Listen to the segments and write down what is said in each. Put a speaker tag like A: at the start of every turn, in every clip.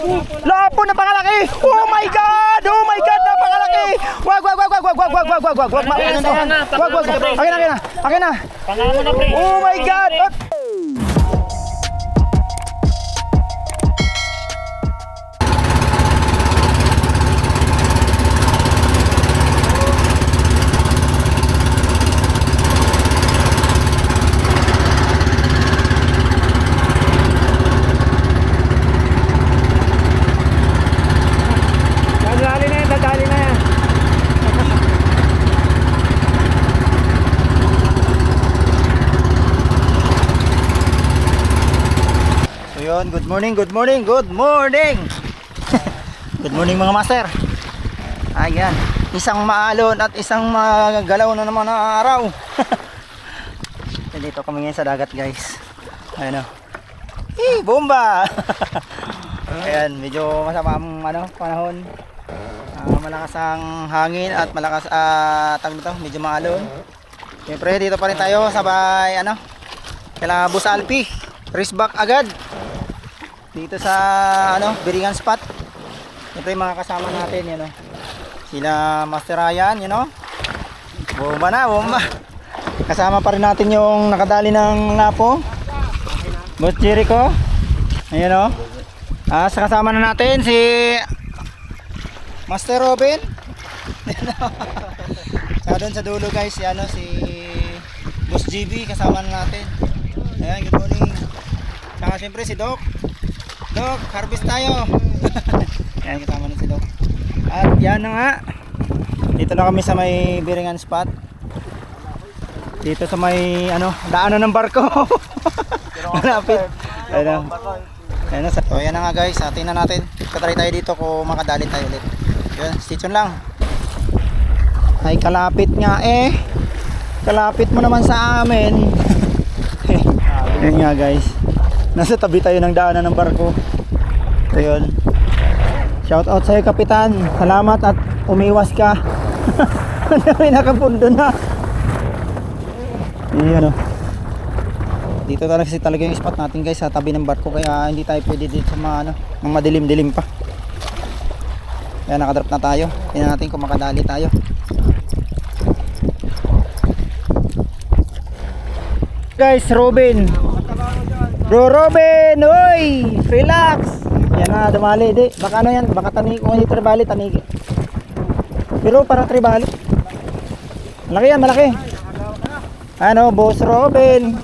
A: Lapo, napakalaki! Oh my God! Oh my God, napakalaki! Wag! Akin na!
B: Pangalan mo na, pre.
A: Oh my God! Dadali na yan. So yun, good morning. Good morning mga master. Ayan, isang maalon at isang magalaw na naman na araw. Dito kami ngayon sa dagat, guys. Ayan o. Bomba! Ayan, medyo masama ang panahon. Malakas ang hangin at malakas medyo maalon. Siyempre dito pa rin tayo sabay kailangan Boss Alpi race back agad dito sa Biringan spot. Siyempre mga kasama natin sila Master Ryan, bomba. Kasama pa rin natin yung nakadali ng lapo, Boss Jericho. Ayan sa kasama na natin si Master Robin. Saka doon sa dulo, guys, si Boss GB kasama natin. Ayan, good morning. Saka siyempre si Doc, harvest tayo. Ayan, kasama na si Doc. At yan na nga, dito na kami sa may Biringan spot. Dito sa may daanan ng barko. Malapit. Ayan. So ayan na nga, guys, tingnan natin. Katry tayo dito kung makadali tayo ulit. Yan, stay tuned lang. Ay, kalapit nga kalapit mo naman sa amin. Yan nga, guys, nasa tabi tayo ng daanan ng barko. Ayun, shout out sa'yo, Kapitan. Salamat at umiwas ka. May nakapundo na. Ayan dito talaga yung spot natin, guys, sa tabi ng barko. Kaya hindi tayo pwede dito sa madilim-dilim pa. Kaya nakadrop na tayo. Tingnan natin kung makadali tayo. Guys, Robin. Bro Robin, oy, relax. Yan na, dumali. Baka yan, baka kung hindi tribali, tanigi. Pero parang tribali. Malaki yan, malaki. Boss Robin.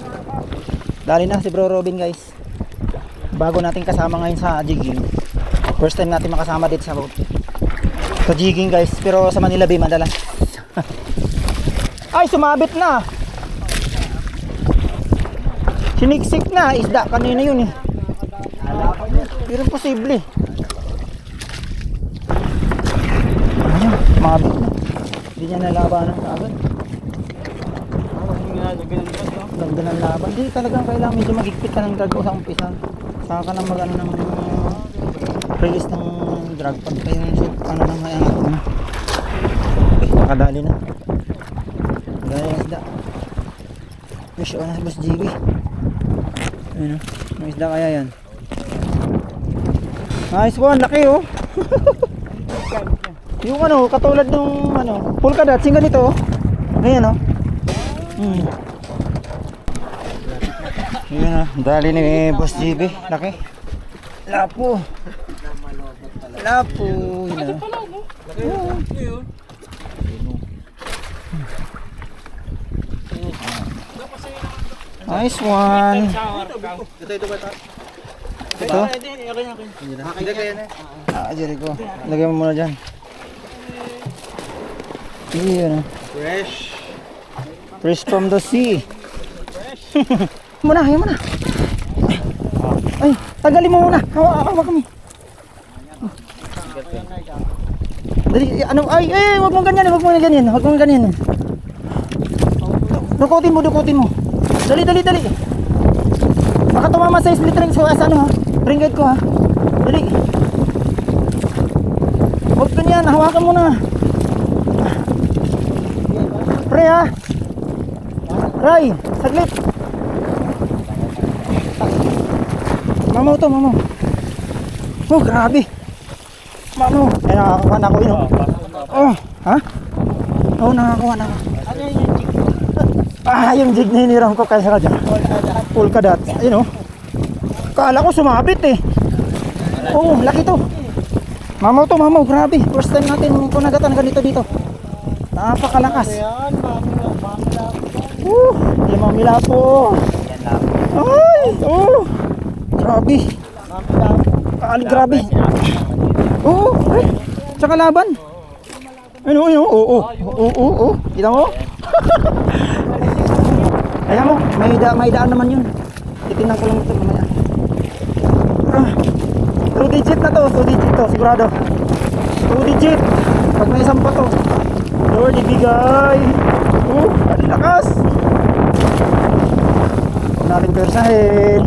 A: Dali na si Bro Robin, guys. Bago natin kasama ngayon sa jigging. First time natin makasama dito sa jigging, guys. Pero sa Manila Bay madalas. Ay, sumabit na. Siniksik na. Isda kanina yun Pero posible. Ayun, sumabit na. Hindi niya nalabanan kaagad. Ganda ng laban. Hindi talagang kailangan medyo magigpit ka ng drag o sa umpisa. Saka ka lang ng release ng drag pag kayo nang mayangat mo na. Nakadali na. Dali na isda. Wish on na si Boss GB. Ayun may isda kaya yan. Nice one, laki yung katulad nung pulkadat, sing ganito ganyan yun dali ni Boss GB, laki. Lapo yun nice one. Ito? Jericho, lagyan mo muna dyan. Yun fresh from the sea. Yun muna. Ay, tagalin mo muna. Hawa kami. Dali, wag mong ganyan. Dukutin mo. Dali. Baka tumama sa split ring sa ring guide ko Dali. Huwag ganyan, hawakan mo na. Pre Ray, saglit. Mamaw to. Oh, grabe. Mamo, ay nakakuha na ako yun. Oh, ha? Oh, nakakuha na ako.
B: Ano yung jig?
A: Yung jig na hiniram ko kaysa ka dyan. Full kadat. Ayun, oh. Kala ko sumabit eh. Oh, laki to. Mamaw to, mamaw. Grabe. First time natin kunagatan ganito dito. Napakalakas.
B: Ayan, mamila.
A: Di mamila po. Ay, oh. Grabe. Kaali, grabe. Oo, ay. Tsaka laban. Ano, oo. Kita mo? Ayan mo, may daan naman yun. Titingnan ko lang ito mamaya. 2 digit na to, 2 digit to, sigurado. 2 digit. Pag may isang pa to. Lord, ibigay. Ang lakas. Huwag natin persahin.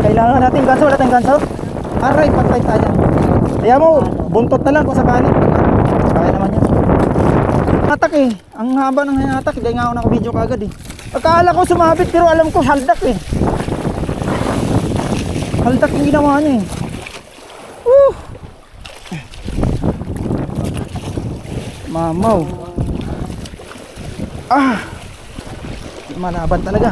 A: Kailangan natin ganso, wala tayong ganso. Aray, patay tayo. Kaya mo, buntot na lang kung sakali. Kaya naman yan. Hatak eh. Ang haba ng hatak. Hindi nga ako naka-video kagad eh. Akala ko sumabit pero alam ko haldak eh. Haldak yung ginawa niya eh. Mamaw. Malaban talaga.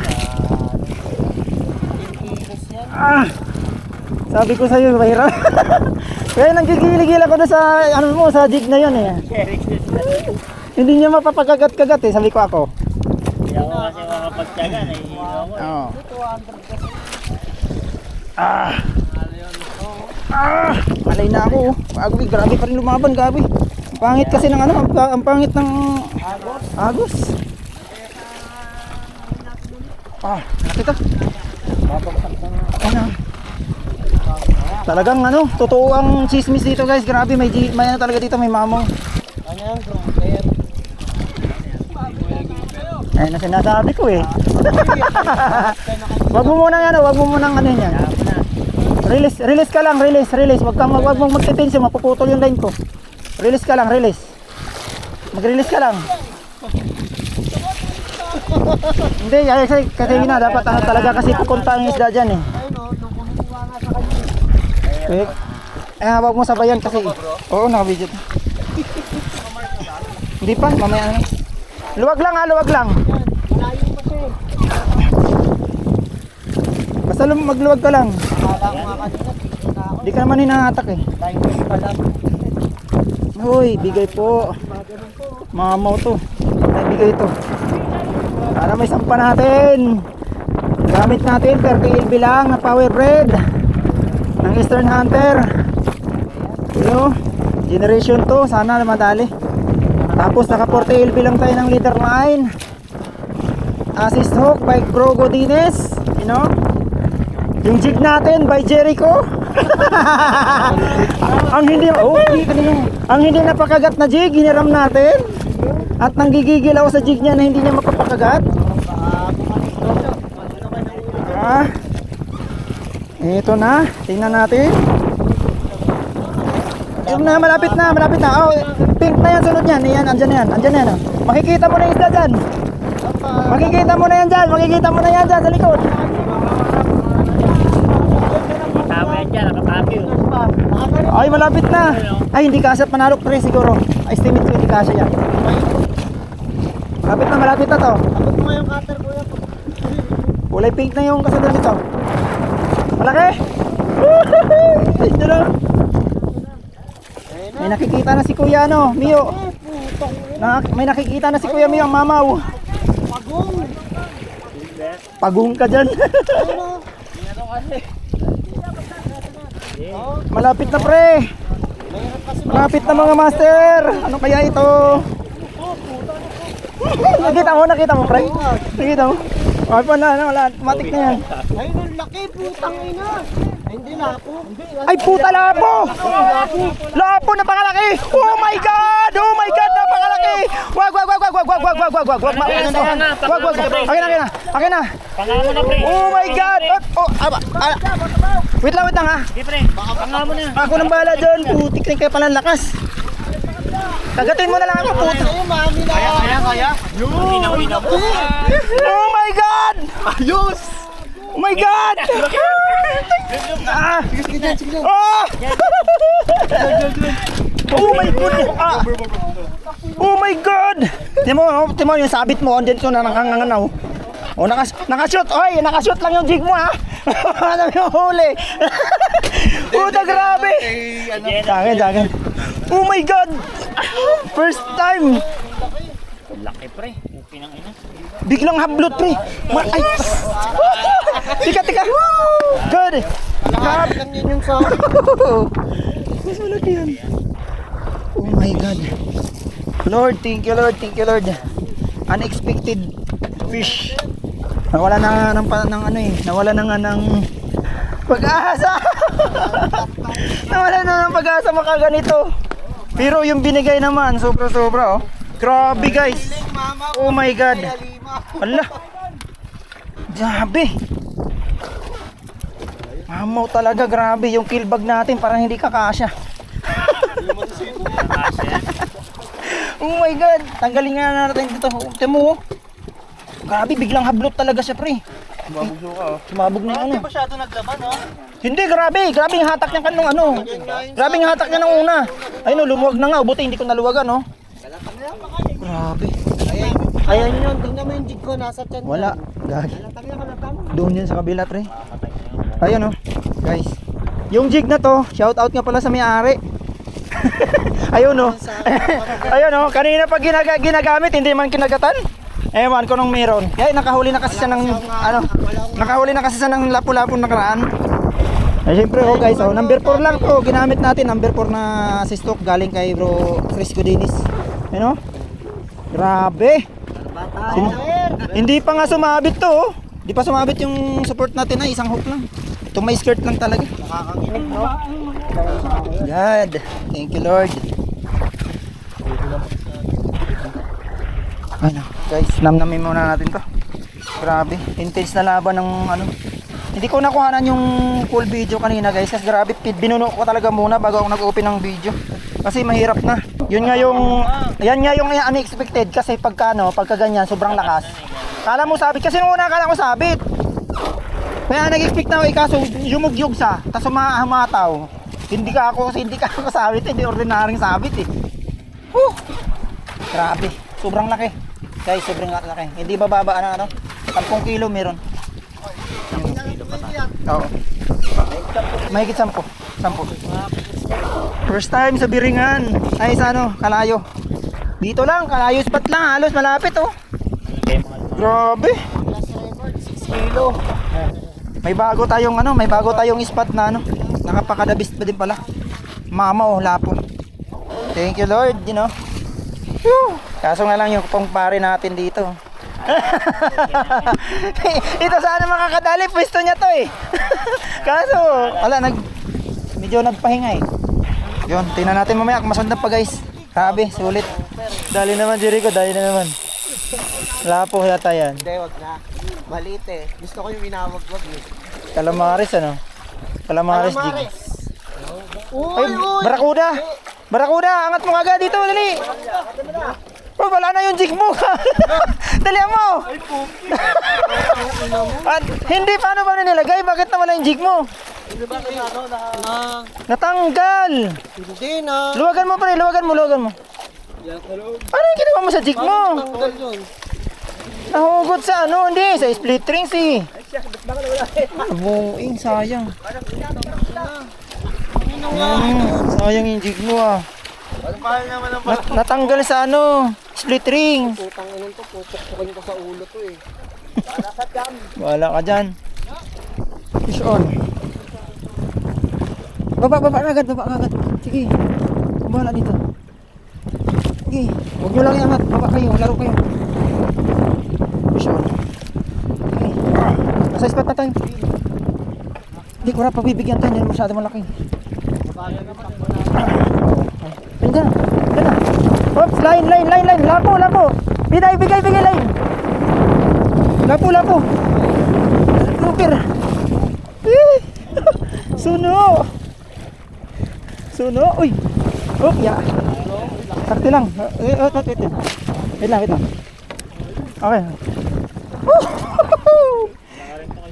A: Sabi ko sa'yo, mahirap. Kaya nanggigil-gil ako na sa ano mo, sa jig na yun eh. Hindi niya mapapakagat-kagat eh, sabi ko ako.
B: Hindi ako kasi makapagtyaga, nahihilo ako.
A: Oo. Malay na ako. Gabi, grabe pa rin lumaban, gabi. Ang pangit kasi ng ano, ang pangit ng agos. Nakita. Ano? Talagang ano, totoo ang chismis dito guys. Grabe, may ano talaga dito, may mamaw.
B: Ano yan, bro? Kaya
A: Ayun na sinasabi ko eh. Wag mo munang ano yan. Release ka lang, release. Wag mong magtitensyon, mapuputol yung line ko. Release ka lang, release. Mag-release ka lang. Hindi, kasi yun na, dapat ano talaga kasi pupunta ang isda dyan eh. Wag mo sabayan kasi. Oo, naka-video. Hindi pa, mamaya na. Luwag lang. Basta magluwag ka lang. Hindi ka naman hinahatak eh. Uy, bigay po. Mamaw to. Bigay to. Para may sampa natin. Gamit natin 30 LB lang na power bread ng Eastern Hunter. Yo, generation to, sana madali. Tapos naka 40 LB lang tayo ng leader line. Assist hook by Bro Godines, you know. Yung jig natin by Jericho. Ang hindi napakagat na jig, hiniram natin. At nanggigigil ako sa jig niya na hindi niya mapapakagat. Ito na, tingnan natin. Ayun na, malapit na. Oh, pink na yan, sunod yan. Ayan, andyan na yan. Makikita mo na yung isda dyan. Makikita mo na yan dyan sa likod.
B: tama yan dyan, nakatabi yun.
A: Ay, malapit na. Ay, hindi kasya, panalok 3 siguro. Estimate ko hindi kasya yan. Malapit na to.
B: Abot mo yung cutter, kuya.
A: Kulay pink na yung kasunod nito. Malaki. Ito na. May nakikita na si Kuya Mio. May nakikita na si Kuya Mio ang mamaw. Pagong ka dyan. Malapit na pre. Malapit na mga master. Ano kaya ito? Nakita mo pre? Nakita mo? Ay wala, matik na yan.
B: Ayun ang laki, putang ina. Hindi lapo.
A: Ay puta, lapo! Lapo, napakalaki! Oh my god, napakalaki! Wag. Akin na.
B: Pangamo na, pre.
A: Oh my god! Wait lang ha.
B: Sige, pre. Pangamo na.
A: Ako nang bahala dyan, putik na kaya palang lakas. Kagatin mo na lang ako, puta.
B: Kaya.
A: Oh my god!
B: Ayos!
A: Oh my God! Ah! Oh! Oh my God! Ah! Oh my God! Tingnan mo yung sabit mo, andyan so nakanganganaw. Oh, nakashoot. Oy, nakashoot lang yung jig mo ha. Ano yung huli? Puta, grabe. Dagan. Oh my God! First time.
C: Laki pre. Okay nang ina.
A: Biglang hablot pre. Ay. Tika. Good.
B: Kalahati lang yun yung sa...
A: Mas malaki yan. Oh my God. Lord, thank you Lord. Unexpected fish. Nawala na ng ano eh. Nawala na nga ng pag-asa. Nawala na ng pag-asa makaganito. Pero yung binigay naman, sobra oh. Grabe guys. Oh my God. Ala. Grabe. Mamaw talaga, grabe. Yung killbag natin parang hindi kakasya. Oh my God. Tanggalin nga natin dito. Tingnan mo. Grabe, biglang hablot talaga siya pre. Sumabog na yung ano.
B: Hindi masyado naglaban, no?
A: Hindi, grabe yung hatak niya kanong ano. Grabe yung hatak niya nung una. Ayun, lumuwag na nga. Buti hindi ko naluwagan, no. Grabe.
B: Ayan yun, tingnan mo yung jig ko, nasa tiyan.
A: Wala. Gagi.
B: Halatang.
A: Doon yun sa kabila, pre. Ayun, oh. Guys. Yung jig na to, shout out nga pala sa may-ari. Ayun, oh. Ayun, oh. Kanina pag ginagamit, hindi man kinagatan. Ewan ko nung meron. Kaya nakahuli na kasi siya ng nakahuli na kasi siya ng lapu-lapu nakaraan. Ay syempre oh guys, oh, number 4 lang to. Ginamit natin number 4 na si stock galing kay Bro Frisco Dennis. Ano? Grabe. Hindi pa nga sumabit to, oh. Hindi pa sumabit yung support natin na isang hook lang. Ito may skirt lang talaga.
B: Nakakanginig, no?
A: God, thank you Lord. Ay na, guys, namnamin muna natin to. Grabe, intense na laban ng ano. Hindi ko nakuhanan yung full video kanina guys, kasi grabe, binuno ko talaga muna bago ako nag-open ng video. Kasi mahirap na. Yan nga yung unexpected kasi pagka ganyan, sobrang lakas. Kala mo sabit, kasi nung una kala ko sabit. Kaya nag-expect na ako kaso yumugyog sa, tas humataw. Hindi ka ako sabit, hindi ordinaryong sabit eh. Grabe, sobrang laki. Guys, sobrang laki. Hindi bababa na 10 kilo meron. Oo. Mahigit 10. First time sa Biringan. Ay sa Kalayo. Dito lang, Kalayo spot lang, halos malapit oh. Grabe.
B: 6 kilo.
A: May bago tayong spot na nakapakadabis pa din pala. Mama oh, lapo. Thank you Lord, Whew. Kaso nga lang yung pangpare natin dito. Ito sana makakadali, pwesto niya to eh. Kaso, medyo nagpahinga eh. Yun, tingnan natin mamaya kung masundan pa guys. Grabe, sulit. Dali naman Jericho, dali na naman. Lapo yata yan.
B: Hindi, wag na. Maliit eh. Gusto ko yung inawag-wag eh.
A: Calamares Calamares jig. Ay, Barakuda, angat mo agad dito, dali. Oh, wala na yung jig mo. Dali mo. At hindi, paano ba nilagay? Bakit nawala yung jig mo? Natanggal.
B: Hindi na.
A: Luwagan mo pre, luwagan mo. Ano yung ginawa mo sa jig mo?
B: Tanggal yun.
A: Nahugot sa hindi, sa split rings eh. Buing, sayang. Sayang yung jig mo ah. Natanggal sa split ring.
B: Putang inin to, pupukin ko sa ulo to eh.
A: Wala ka dyan. Fish on. Baba agad. Sige. Bala dito. Sige. Huwag nyo lang iangat. Baba kayo, laro kayo. Fish on. Okay. Nasa spot na tayo. Hindi ko na pabibigyan tayo. Hindi masyado malaki. Diyan na. Oops, line. Lapo. Bigay line. Lapo. Lupir. Suno. Uy. Oh, ya. Sakti lang. Wait lang. Okay.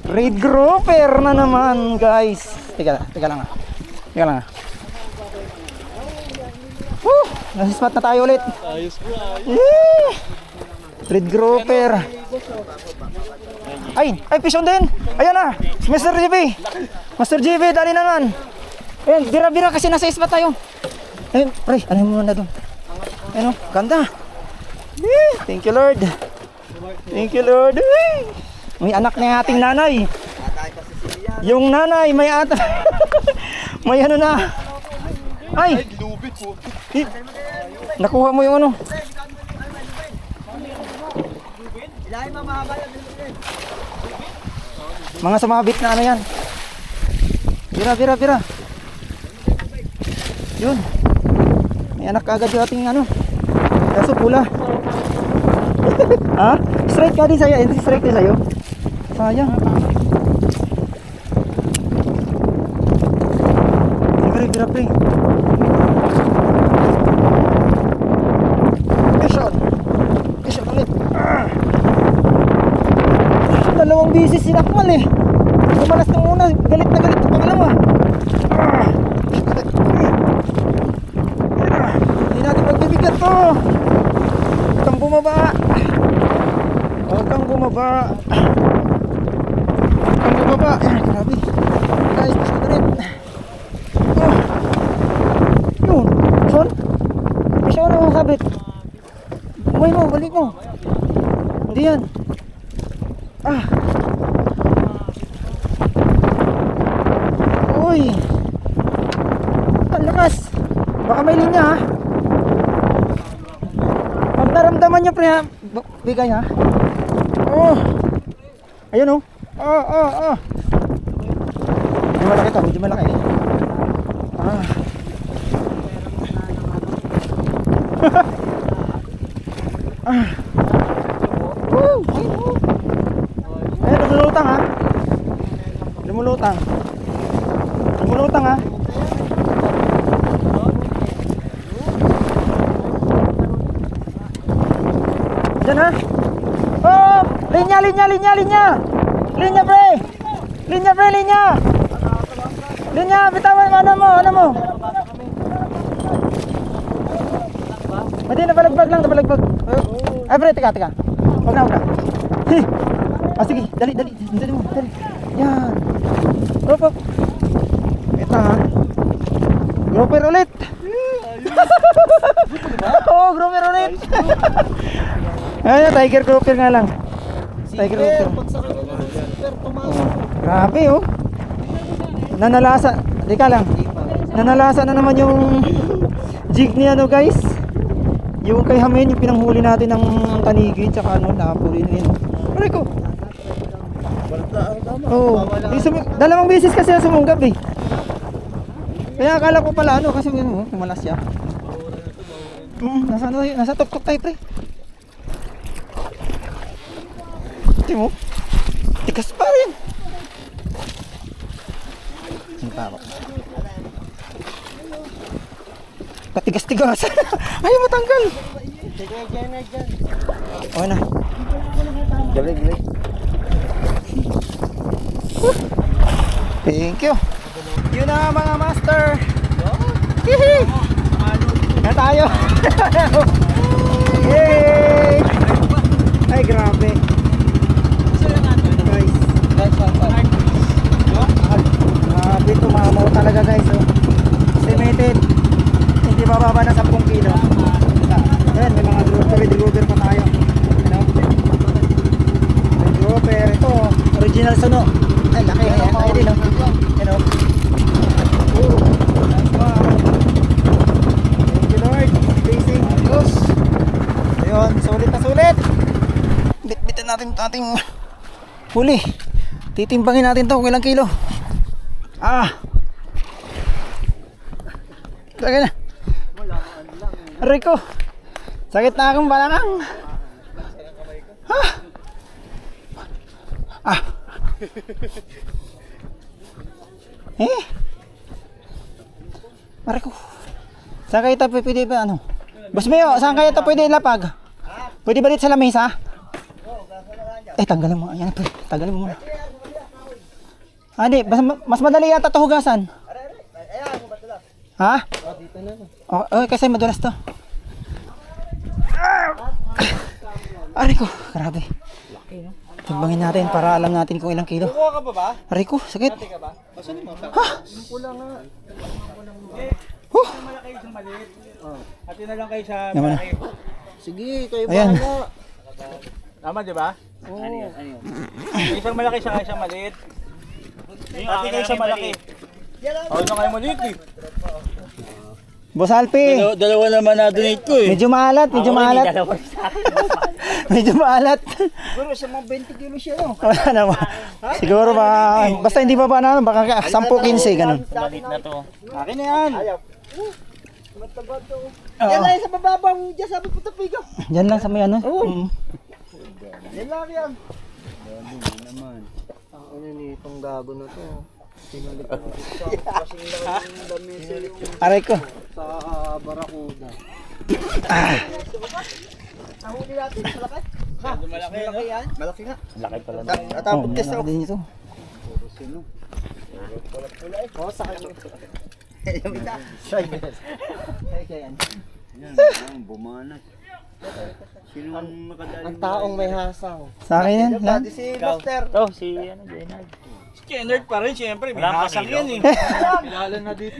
A: Red grouper na naman, guys. Teka lang ah. Teka lang ah. Woo! Nasa spot na tayo ulit.
B: Ayos bro.
A: Yeah! Red grouper. Ay, fish on din. Ayan na. Mr. JB. Master JB, dali naman. Ayan, bira-bira kasi nasa spot tayo. Ayun, pre, ano mo na doon? Ano, ganda. Eh, thank you Lord. Thank you Lord. Eh, may anak na ating nanay. Yung nanay may ata. May ano na. Ay,
B: Lubit po.
A: nakuha mo yung ano. Mga sumabit na ano yan. Bira. Yun. May anak agad yung ating ano. Kaso pula. Ha? Strike ka din sa'yo. Hindi strike din sa'yo. Sayang. Bira. Fish on ulit. Dalawang bisis sinakmal eh. Kumalas nung una. Galit na galit yung pangalawa. Hindi natin magbibigat to. Huwag kang bumaba. Grabe. Guys, gusto ko rin. Yun. Son? Fish on ang sabit. Buhay mo, balik mo. Hindi yan. Uy. Ang lakas. Baka may linya ha. Pag naramdaman nyo pre ha. Bigay ha. Oh. Ayun oh. Oh. Medyo malaki. Ayun, lumulutang ha. Lumulutang ha. Diyan ha. Oh, linya. Linya, bitawan ano mo. Mati napalagbag. Ay pre, teka. Huwag na. Sige, dali mo. Yan. Hop. Ito ha. Grouper ulit. Oh, grouper ulit. Ayan, tiger grouper nga lang. Tiger grouper. Grabe oh. Nanalasa. Teka lang. Nanalasa na naman yung jig ni ano guys. Yung kay Hamen, yung pinanghuli natin ng tanigi tsaka ano, napuli na yun. Aray ko. Oo. Dalawang beses kasi na sumunggab eh. Kaya akala ko pala ano kasi kumalas siya. Nasa tok-tok tayo pre. Ito mo. Tikas pa rin. Katigas-tigas. Ayaw matanggal. Okay na. Gabi. Thank you. Yun na mga master. Hihi. Na tayo. Yay. Ay grabe. Guys. Grabe tumamaw talaga guys. Estimated. Hindi bababa na 10 kilo. Ayan, may mga grouper pa tayo. May grouper. Ito, original suno. Ay, laki. Ay, din. Thank you Lord. Facing Diyos. Ayun, sulit. Bit-bitin natin ating huli. Titimbangin natin to kung ilang kilo. Lagay na. Aray ko. Sakit na akong balakang. Aray ko. Saan kayo ito pwede ba ano? Boss Mayo, saan kayo ito pwede lapag? Pwede ba dito sa lamesa? Tanggalin mo. Ayan, tanggalin mo muna. Hindi, mas madali yata ito hugasan. Ha?
B: Dito na.
A: Okay, kasi madulas to. Aray ko, grabe. Timbangin natin para alam natin kung ilang kilo.
B: Kuha ka pa ba?
A: Aray ko, sakit.
B: Ka ba? Masan mo?
A: Ha?
B: Kulang nga.
C: Malaki isang maliit. Ati na lang kayo sa
A: Yaman na.
C: malaki.
B: Sige, kayo
A: Ayan.
B: bahala.
C: Tama, di ba?
B: Oo.
C: Isang malaki sa isang maliit. Ati kayo sa malaki. Ako na kayo maliit eh.
A: Boss Alpi,
C: Dalawa naman na-donate ko eh.
A: medyo maalat, medyo maalat. Medyo maalat.
B: Siguro sa mga 20 kilo siya, no?
A: Wala naman. Siguro ba, basta hindi pa na, baka 10-15, ganun.
C: Maliit na to.
A: Akin na yan.
B: Mataba to.
A: Oo.
B: Yan lang sa bababang dyan, sabi ko tapigaw.
A: Diyan lang sa may ano.
B: Yan lang yan. Naman. Ang ano ni, itong gago na to. Tinalik ko sa kasing lang yung lamesa yung
A: Aray ko.
B: sa Barakuda. Nahuli natin sa laki.
C: Malaki
B: yan? Malaki nga.
C: Laki pala.
B: Natapot ka sa
A: malaki din ito.
B: Oo, sa kanya. Yung isa.
C: Bumanat. Sino ang makadali?
B: Ang taong may hasang.
A: Sa akin yan, lang.
B: Pati si Buster.
C: Oh, si ano, Jenard.
D: Kennard pa rin, siyempre. May
C: Wala
D: hasang
C: kanilo.
D: yan eh.
B: Kilala na dito.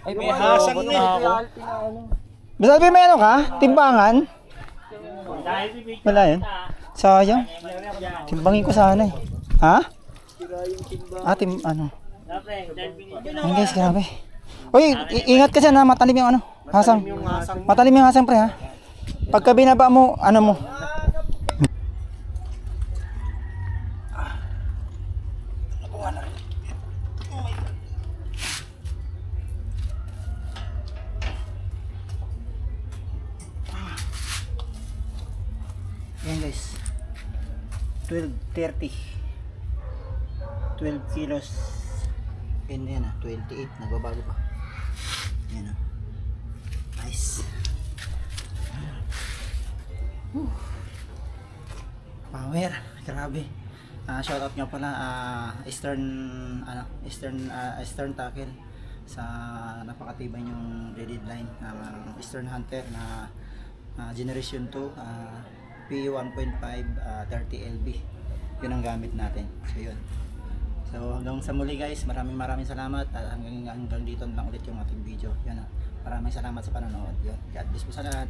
C: Ay,
D: May hasang
B: na.
D: eh.
A: Basta Alpi, may ano ka? Timbangan? Wala yun. Sayang. Timbangin ko sana eh. Ha? Ano? Ayun guys, grabe. Uy, ingat ka dyan ha, matalim yung ano. Hasang. Matalim yung hasang pre ha. Pagka binaba mo, ano mo. Ayan guys, 12.30, 12 kilos, and yan 28, nagbabago pa. Yan nice. Power, grabe. Shoutout nga pala Eastern Tackle sa napakatibay yung deadline ng Eastern Hunter na Generation 2 P1.5 30 LB. Yun ang gamit natin. So yun. So hanggang sa muli guys, maraming salamat at hanggang dito lang ulit yung ating video. Yan. Maraming salamat sa panonood. Yun. God bless po sa lahat.